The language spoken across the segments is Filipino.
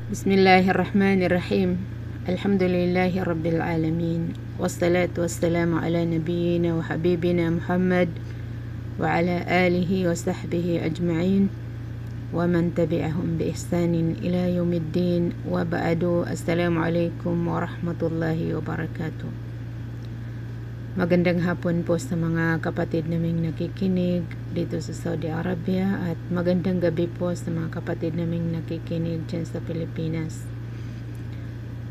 Bismillahirrahmanirrahim. Alhamdulillahi rabbil alamin. Wassalatu wassalamu ala nabiyyina wa habibina Muhammad wa ala alihi wa sahbihi ajma'in wa man tabi'ahum bi ihsanin ila yaumiddin wa ba'du. Assalamu alaikum warahmatullahi wabarakatuh. Magandang hapon po sa mga kapatid naming nakikinig dito sa Saudi Arabia at magandang gabi po sa mga kapatid naming nakikinig dyan sa Pilipinas.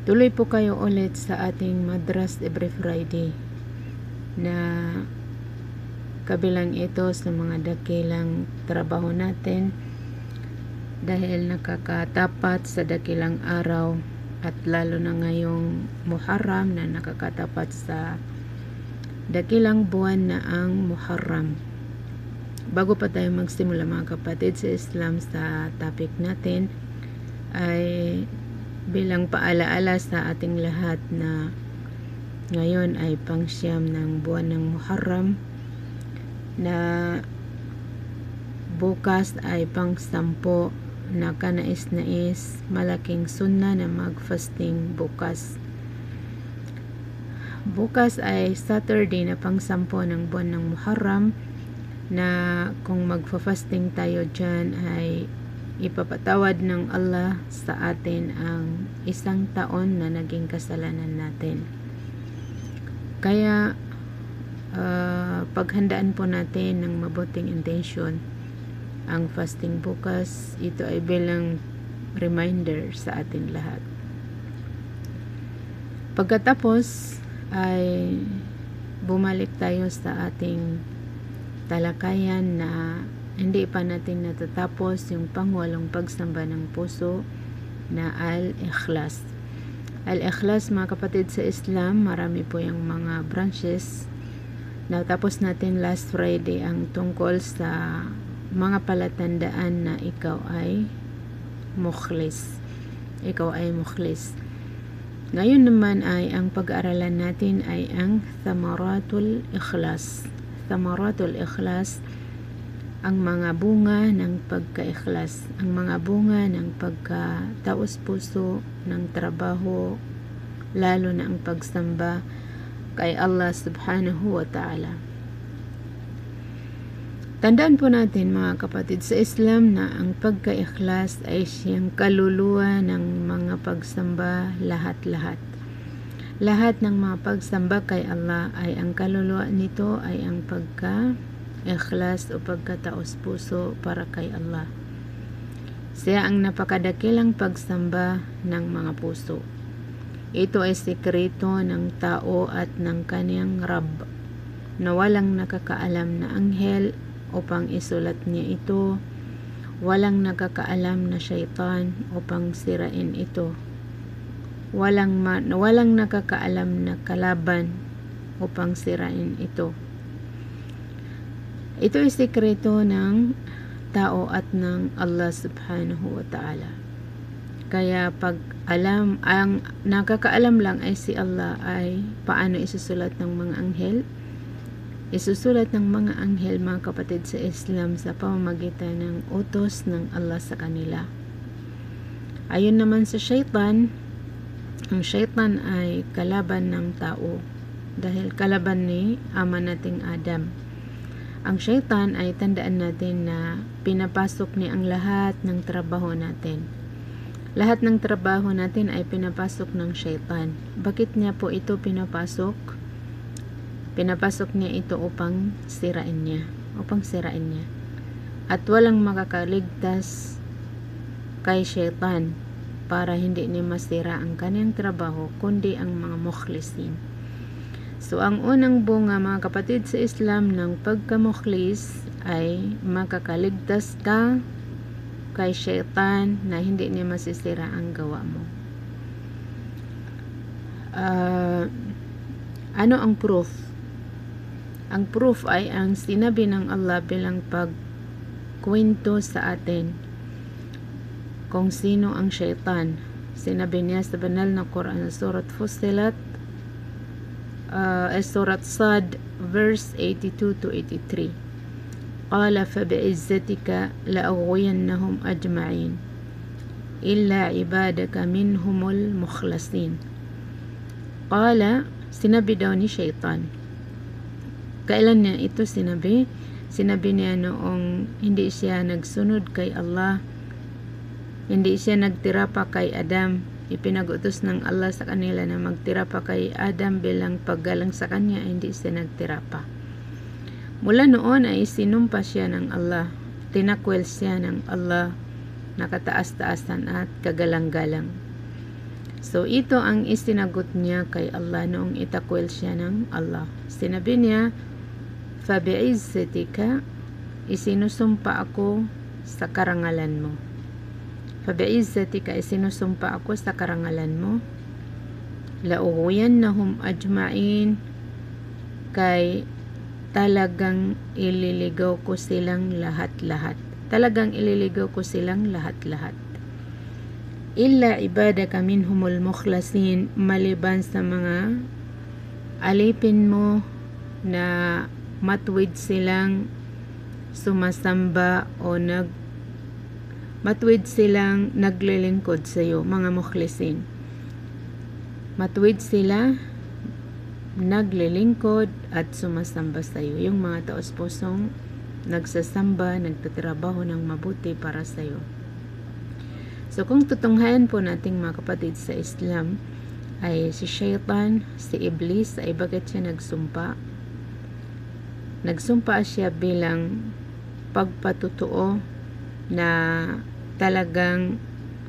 Tuloy po kayo ulit sa ating Madras every Friday na kabilang ito sa mga dakilang trabaho natin dahil nakakatapat sa dakilang araw at lalo na ngayong Muharram na nakakatapat sa dakilang buwan na ang Muharram. Bago pa tayo magsimula mga kapatid sa Islam sa topic natin, ay bilang paalaala sa ating lahat na ngayon ay pangsyam ng buwan ng Muharram, na bukas ay pang-10 na kanais-nais malaking sunna na mag-fasting bukas. Bukas ay Saturday na pang-10 ng buwan ng Muharram, na kung magfa-fasting tayo dyan ay ipapatawad ng Allah sa atin ang 1 taon na naging kasalanan natin. Kaya paghandaan po natin ng mabuting intensyon ang fasting bukas. Ito ay bilang reminder sa atin lahat. Pagkatapos ay bumalik tayo sa ating talakayan na hindi pa natin natatapos, yung pang-8 pagsamba ng puso na Al-Ikhlas. Al-Ikhlas mga kapatid sa Islam, marami po yung mga branches. Natapos natin last Friday ang tungkol sa mga palatandaan na ikaw ay mukhlis. Ikaw ay mukhlis. Ngayon naman ay ang pag-aaralan natin ay ang Thamaratul Ikhlas. Thamaratul Ikhlas, ang mga bunga ng pagka-ikhlas, ang mga bunga ng pagkataos puso ng trabaho, lalo na ang pagsamba kay Allah subhanahu wa ta'ala. Tandaan po natin mga kapatid sa Islam na ang pagka-ikhlas ay siyang kaluluwa ng mga pagsamba lahat-lahat. Lahat ng mga pagsamba kay Allah ay ang kaluluwa nito ay ang pagka-ikhlas o pagkataos puso para kay Allah. Siya ang napakadakilang pagsamba ng mga puso. Ito ay sikreto ng tao at ng kaniyang Rabb na walang nakakaalam na anghel upang isulat niya ito, walang nakakaalam na syaitan upang sirain ito, walang nakakaalam na kalaban upang sirain ito. Ito ay sikreto ng tao at ng Allah subhanahu wa ta'ala. Kaya pag ang nakakaalam lang ay si Allah, ay paano isusulat ng mga anghel? Isusulat ng mga anghel mga kapatid sa Islam sa pamamagitan ng utos ng Allah sa kanila. Ayon naman sa syaitan, ang syaitan ay kalaban ng tao dahil kalaban ni ama nating Adam. Ang syaitan ay tandaan natin na pinapasok niya ang lahat ng trabaho natin. Lahat ng trabaho natin ay pinapasok ng syaitan. Bakit niya po ito pinapasok? Pinapasok niya ito upang sirain niya. At walang makakaligtas kay syaitan para hindi niya masira ang kanyang trabaho, kundi ang mga mukhlisin. So, ang unang bunga mga kapatid sa Islam ng pagka-mukhlis ay makakaligtas ka kay syaitan na hindi niya masisira ang gawa mo. Ano ang proof? Ang proof ay ang sinabi ng Allah bilang pagkwento sa atin kung sino ang syaitan. Sinabi niya sa banal na Quran, Surat Fussilat, Surat Sad, verse 82 to 83. قال فبعزتك لأغوينهم أجمعين illa ibadaka minhumul mukhlasin. Qala, sinabi daw ni Shaitan. Kailan niya ito sinabi? Sinabi niya noong hindi siya nagsunod kay Allah, hindi siya nagtira pa kay Adam. Ipinag-utos ng Allah sa kanila na magtira pa kay Adam bilang paggalang sa kanya, hindi siya nagtira pa. Mula noon ay sinumpa siya ng Allah, tinakwil siya ng Allah, nakataas-taasan at kagalang-galang. So ito ang isinagot niya kay Allah noong itakwil siya ng Allah. Sinabi niya, "Fabi'izzatika, isinusumpa ako sa karangalan mo." Fabi'izzatika, isinusumpa ako sa karangalan mo. La'ughwiyannahum ajma'in, kay talagang ililigaw ko silang lahat-lahat. Talagang ililigaw ko silang lahat-lahat. Illa ibadaka minhumul mukhlasin, maliban sa mga alipin mo na matwid silang sumasamba o matwid silang naglilingkod sa iyo, mga mukhlisin. Matwid sila, naglilingkod at sumasamba sa iyo. Yung mga taos-pusong nagsasamba, nagtatrabaho ng mabuti para sa iyo. So kung tutunghayan po nating mga kapatid sa Islam, ay si Shaitan, si Iblis, ay bakit siya nagsumpa? Nagsumpa siya bilang pagpatutuo na talagang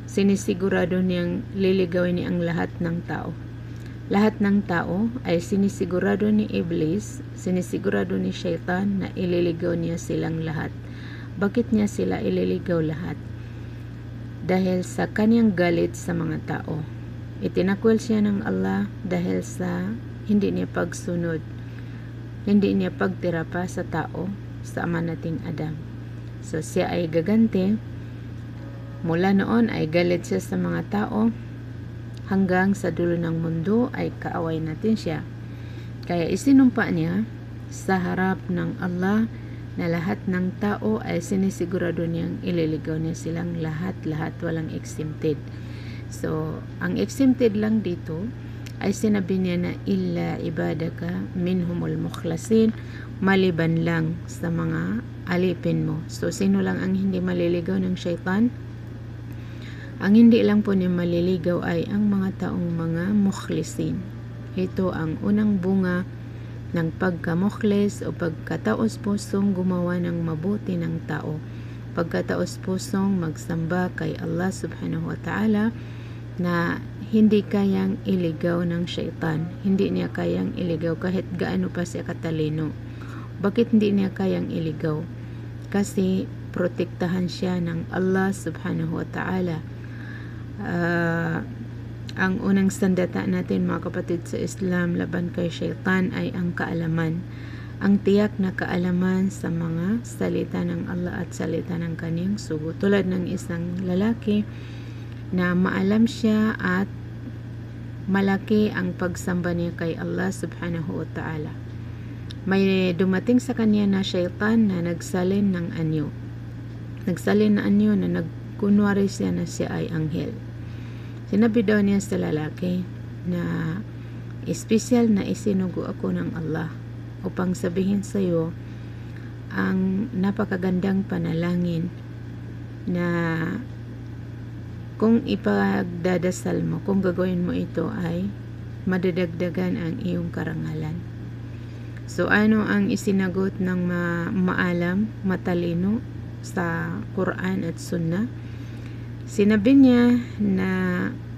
sinisigurado niyang liligawin niya ang lahat ng tao. Lahat ng tao ay sinisigurado ni Iblis, sinisigurado ni Shaitan na ililigaw niya silang lahat. Bakit niya sila ililigaw lahat? Dahil sa kanyang galit sa mga tao. Itinakwil siya ng Allah dahil sa hindi niya pagsunod, hindi niya pagtira pa sa tao, sa ama nating Adam. So siya ay gaganti. Mula noon ay galit siya sa mga tao, hanggang sa dulo ng mundo ay kaaway natin siya. Kaya isinumpa niya sa harap ng Allah na lahat ng tao ay sinisigurado niyang ililigaw niya silang lahat-lahat, walang exempted. So ang exempted lang dito ay sinabi niya na illa ibadaka minhumul mukhlasin, maliban lang sa mga alipin mo. So sino lang ang hindi maliligaw ng Shaitan? Ang hindi lang po niya maliligaw ay ang mga taong mga mukhlisin. Ito ang unang bunga ng pagkamukhlis o pagkataos-pusong gumawa ng mabuti ng tao. Pagkataos-pusong magsamba kay Allah subhanahu wa ta'ala na hindi kayang iligaw ng Shaitan. Hindi niya kayang iligaw kahit gaano pa siya katalino. Bakit hindi niya kayang iligaw? Kasi protektahan siya ng Allah subhanahu wa ta'ala. Ang unang sandata natin mga kapatid sa Islam laban kay Shaitan ay ang kaalaman. Ang tiyak na kaalaman sa mga salita ng Allah at salita ng kaniyang sugo. Tulad ng isang lalaki na maalam siya at malaki ang pagsamba niya kay Allah subhanahu wa ta'ala. May dumating sa kanya na Shaitan na nagsalin ng anyo. Nagsalin na anyo na nagkunwari siya na siya ay anghel. Sinabi daw niya sa lalaki na espesyal na isinugo ako ng Allah upang sabihin sa iyo ang napakagandang panalangin na kung ipagdadasal mo, kung gagawin mo ito ay madadagdagan ang iyong karangalan. So ano ang isinagot ng maalam, matalino sa Quran at Sunnah? Sinabi niya na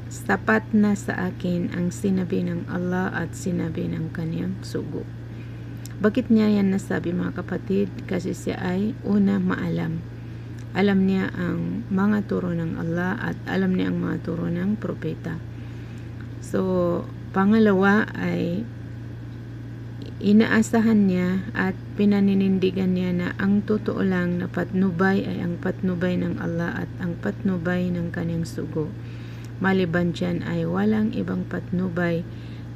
sapat na sa akin ang sinabi ng Allah at sinabi ng kaniyang sugo. Bakit niya yan nasabi mga kapatid? Kasi siya ay una maalam. Alam niya ang mga turo ng Allah at alam niya ang mga turo ng propeta. So pangalawa ay inaasahan niya at pinaninindigan niya na ang totoo lang na patnubay ay ang patnubay ng Allah at ang patnubay ng kaniyang sugo. Maliban dyan ay walang ibang patnubay.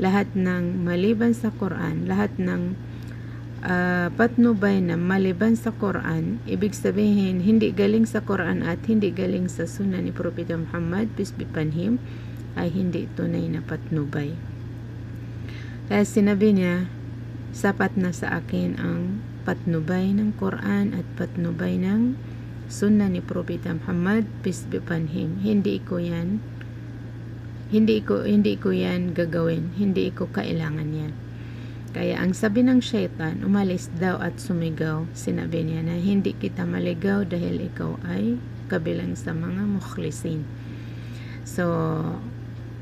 Lahat ng maliban sa Quran, lahat ng patnubay na maliban sa Quran, ibig sabihin hindi galing sa Quran at hindi galing sa Sunnah ni Propeta Muhammad, peace be upon him, ay hindi tunay na patnubay. Kaya sinabi niya, sapat na sa akin ang patnubay ng Quran at patnubay ng Sunnah ni Propeta Muhammad, peace be upon him. Hindi ko yan gagawin, hindi ko kailangan yan. Kaya ang sabi ng syaitan, umalis daw at sumigaw. Sinabi niya na hindi kita maligaw dahil ikaw ay kabilang sa mga mukhlisin. So,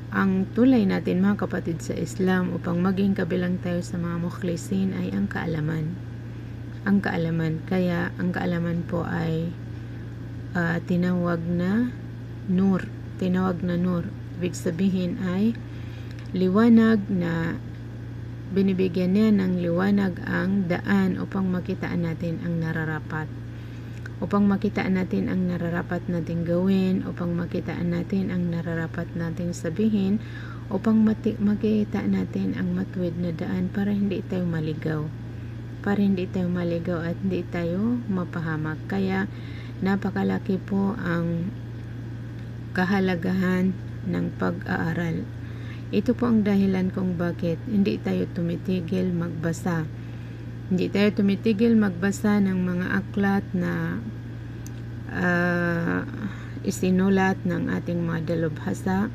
ang tulay natin mga kapatid sa Islam upang maging kabilang tayo sa mga mukhlisin ay ang kaalaman. Ang kaalaman. Kaya ang kaalaman po ay tinawag na nur. Tinawag na nur. Ibig sabihin ay liwanag na binibigyan niya ng liwanag ang daan upang makitaan natin ang nararapat. Upang makitaan natin ang nararapat nating gawin, upang makitaan natin ang nararapat nating sabihin, upang makita natin ang matuwid na daan para hindi tayo maligaw. Para hindi tayo maligaw at hindi tayo mapahamak. Kaya napakalaki po ang kahalagahan ng pag-aaral. Ito po ang dahilan kung bakit hindi tayo tumitigil magbasa. Hindi tayo tumitigil magbasa ng mga aklat na isinulat ng ating mga dalubhasa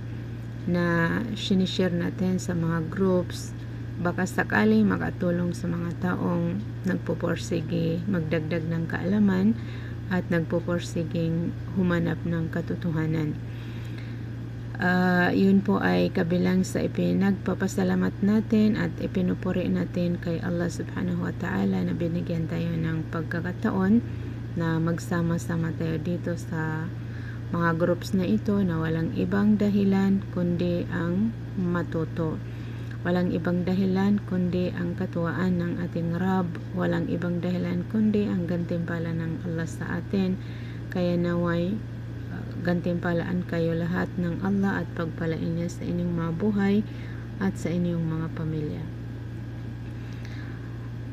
na sinishare natin sa mga groups. Baka sakaling makatulong sa mga taong nagpupursige magdagdag ng kaalaman at nagpupursiging humanap ng katotohanan. Yun po ay kabilang sa ipinagpapasalamat natin at ipinupuri natin kay Allah subhanahu wa ta'ala na binigyan tayo ng pagkakataon na magsama-sama tayo dito sa mga groups na ito na walang ibang dahilan kundi ang matuto. Walang ibang dahilan kundi ang katuwaan ng ating Rab. Walang ibang dahilan kundi ang gantimpala ng Allah sa atin. Kaya naway gantimpalaan kayo lahat ng Allah at pagpalain niya sa inyong mga buhay at sa inyong mga pamilya.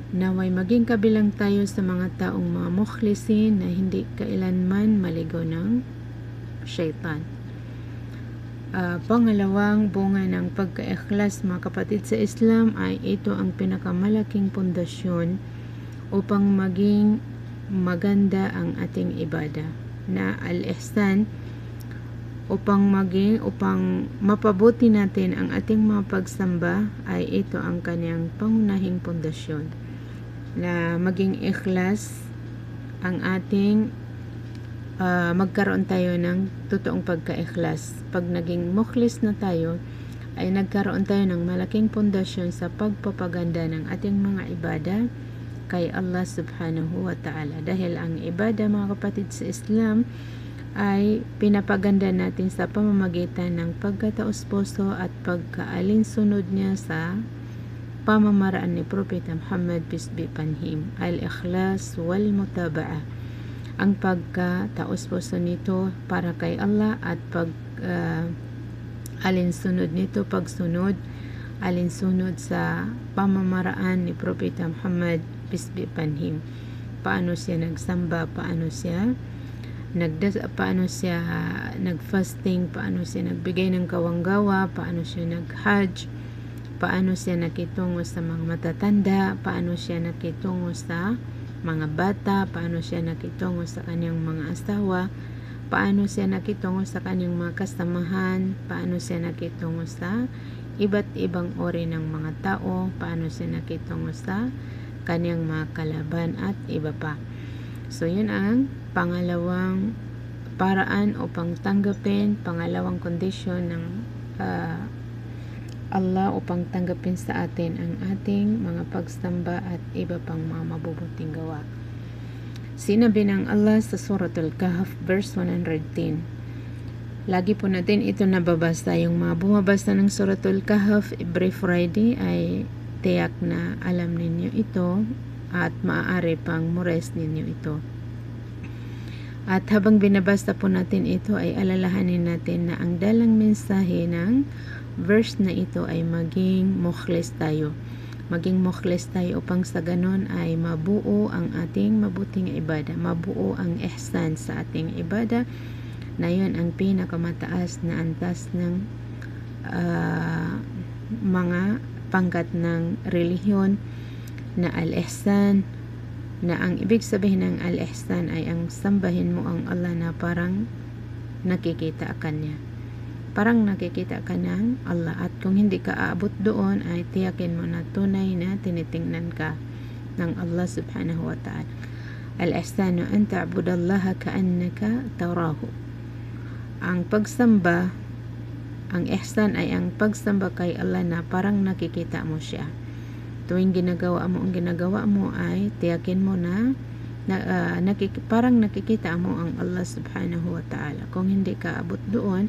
Naway maging kabilang tayo sa mga taong mga mukhlisin na hindi kailanman maligaw ng syaitan. Pangalawang bunga ng pagka-ikhlas mga kapatid sa Islam ay ito ang pinakamalaking pundasyon upang maging maganda ang ating ibada na al-ihsan. Upang mapabuti natin ang ating mga pagsamba ay ito ang kanyang pangunahing pundasyon na maging ikhlas ang ating magkaroon tayo ng totoong pagka-ikhlas. Pag naging mukhlis na tayo ay nagkaroon tayo ng malaking pundasyon sa pagpapaganda ng ating mga ibada kay Allah subhanahu wa ta'ala. Dahil ang ibada mga kapatid sa Islam ay pinapaganda natin sa pamamagitan ng pagkataos puso at pagkaalinsunod niya sa pamamaraan ni Propeta Muhammad, peace be upon him, al-ikhlas wal mutaba'ah. Ang pagkataos puso nito para kay Allah at alinsunod nito, pagsunod, alinsunod sa pamamaraan ni Propeta Muhammad, peace be upon him. Paano siya nagsamba, paano siya nag-fasting, paano siya nagbigay ng kawanggawa, paano siya nag-hajj, paano siya nakitungo sa mga matatanda, paano siya nakitungo sa mga bata, paano siya nakitungo sa kanyang mga asawa, paano siya nakitungo sa kanyang mga kasamahan, paano siya nakitungo sa iba't ibang uri ng mga tao, paano siya nakitungo sa kanyang mga kalaban at iba pa. So yun ang pangalawang paraan upang tanggapin, pangalawang kondisyon ng Allah upang tanggapin sa atin ang ating mga pagsamba at iba pang mga mabubuting gawa. Sinabi ng Allah sa Suratul Kahf verse 110. Lagi po natin ito nababasa. Yung mga bumabasa ng Suratul Kahf every Friday ay tiyak na alam ninyo ito at maaari pang mores ninyo ito. At habang binabasa po natin ito ay alalahanin natin na ang dalang mensahe ng verse na ito ay maging mukhlis tayo. maging mukhlis tayo upang sa ganon ay mabuo ang ating mabuting ibada, mabuo ang ihsan sa ating ibada, na yun ang pinakamataas na antas ng mga pangkat ng relihiyon, na al-ihsan, na ang ibig sabihin ng al-ihsan ay ang sambahin mo ang Allah na parang nakikita ka niya. Parang nakikita ka ng Allah, at kung hindi ka aabot doon ay tiyakin mo na tunay na tinitingnan ka ng Allah subhanahu wa ta'ala. Al-ihsanu an ta'budallaha ka'annaka tarahu. Ang pagsamba, ang ihsan ay ang pagsamba kay Allah na parang nakikita mo siya. Tuwing ginagawa mo ang ginagawa mo ay tiyakin mo na parang nakikita mo ang Allah subhanahu wa ta'ala. Kung hindi ka abot doon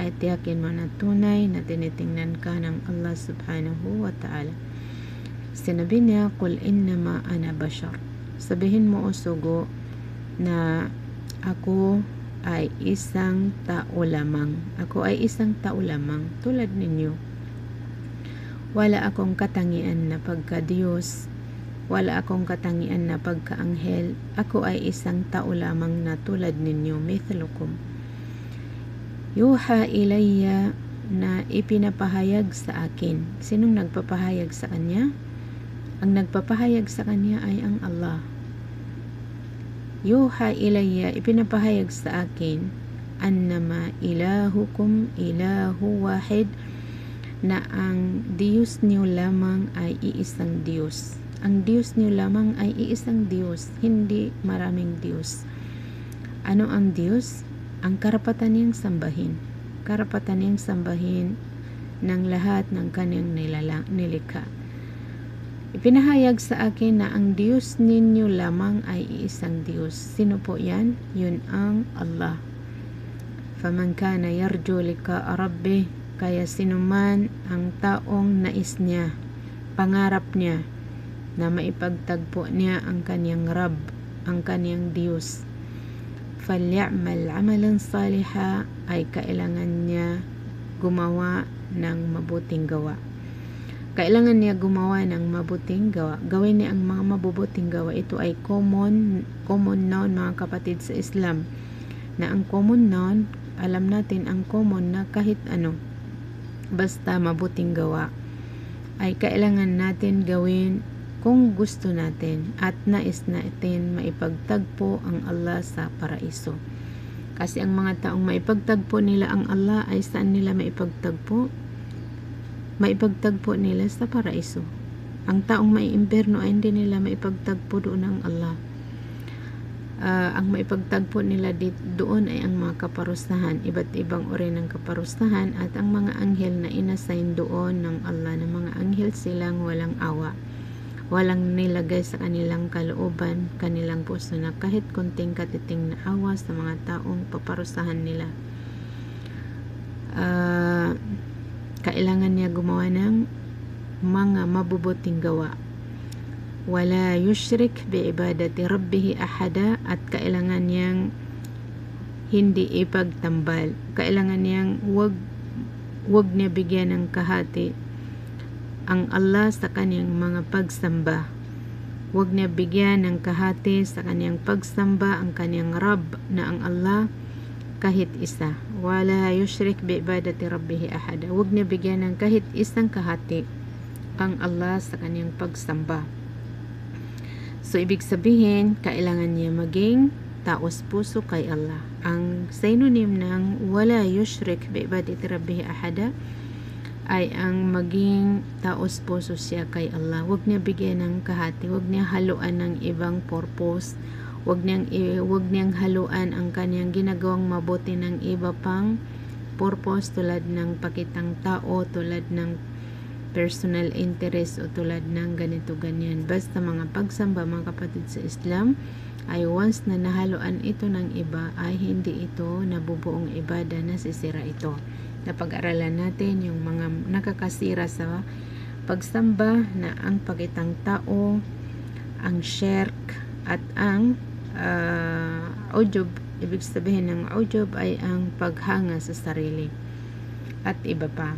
ay tiyakin mo na tunay na tinitingnan ka ng Allah subhanahu wa ta'ala. Sinabi niya, "Qul innama ana bashar." Sabihin mo, o sugo, na ako ay isang tao lamang. Ako ay isang tao lamang tulad ninyo. Wala akong katangian na pagka-Diyos. Wala akong katangian na pagka-anghel. Ako ay isang tao lamang na tulad ninyo, mithlukum. Yuha ilayya, na ipinapahayag sa akin. Sinong nagpapahayag sa kanya? Ang nagpapahayag sa kanya ay ang Allah. Yuha ilayya, ipinapahayag sa akin, annama ilahukum ilahu wahid, na ang Diyos niyo lamang ay iisang Diyos. Ang Diyos niyo lamang ay iisang Diyos, hindi maraming Diyos. Ano ang Diyos? Ang karapatan niyang sambahin. Karapatan niyang sambahin ng lahat ng kanyang nilikha. Ipinahayag sa akin na ang Diyos ninyo lamang ay iisang Diyos. Sino po yan? Yun ang Allah. Faman kana yarju liqa'a rabbih, kaya sinuman ang taong nais niya, pangarap niya, na maipagtagpo niya ang kanyang Rabb, ang kanyang Diyos, falyamal amalan saliha, ay kailangan niya gumawa ng mabuting gawa. Kailangan niya gumawa ng mabuting gawa. Gawin niya ang mga mabubuting gawa. Ito ay common noun, mga kapatid, sa Islam. Na ang common noun, alam natin ang common na kahit ano, basta mabuting gawa, ay kailangan natin gawin kung gusto natin at nais natin maipagtagpo ang Allah sa paraiso. Kasi ang mga taong maipagtagpo nila ang Allah ay saan nila maipagtagpo? Maipagtagpo nila sa paraiso. Ang taong maiimpierno ay hindi nila maipagtagpo doon ang Allah. Ang maipagtagpo nila doon ay ang mga kaparusahan, iba't ibang uri ng kaparusahan, at ang mga anghel na inassign doon ng Allah, na mga anghel silang walang awa, walang nilagay sa kanilang kalooban, kanilang puso, na kahit konting katiting na awa sa mga taong paparusahan nila. Kailangan niya gumawa ng mga mabubuting gawa. Wala yushrik biibadati rabbih ahada, at kailangan niyang hindi ipagtambal. Kailangan niyang wag niya bigyan ng kahati ang Allah sa kaniyang mga pagsamba. Wag niya bigyan ng kahati sa kaniyang pagsamba ang kaniyang Rabb, na ang Allah kahit isa. Wala yushrik biibadati rabbih ahada. Wag niya bigyan ng kahit isang kahati ang Allah sa kaniyang pagsamba. So, ibig sabihin, kailangan niya maging taos puso kay Allah. Ang synonym ng wala yushrik biibadati rabbih ahada ay ang maging taos puso siya kay Allah. Huwag niya bigyan ng kahati, huwag niya haluan ng ibang purpose, huwag niyang haluan ang kanyang ginagawang mabuti ng iba pang purpose, tulad ng pakitang tao, tulad ng personal interest, o tulad ng ganito ganyan. Basta mga pagsamba, mga kapatid sa Islam, ay once na nahaluan ito ng iba, ay hindi ito nabubuong ibada, nasisira ito. Napag-aralan natin yung mga nakakasira sa pagsamba, na ang pakitang tao, ang shirk, at ang ujub. Ibig sabihin ng ujub ay ang paghanga sa sarili, at iba pa.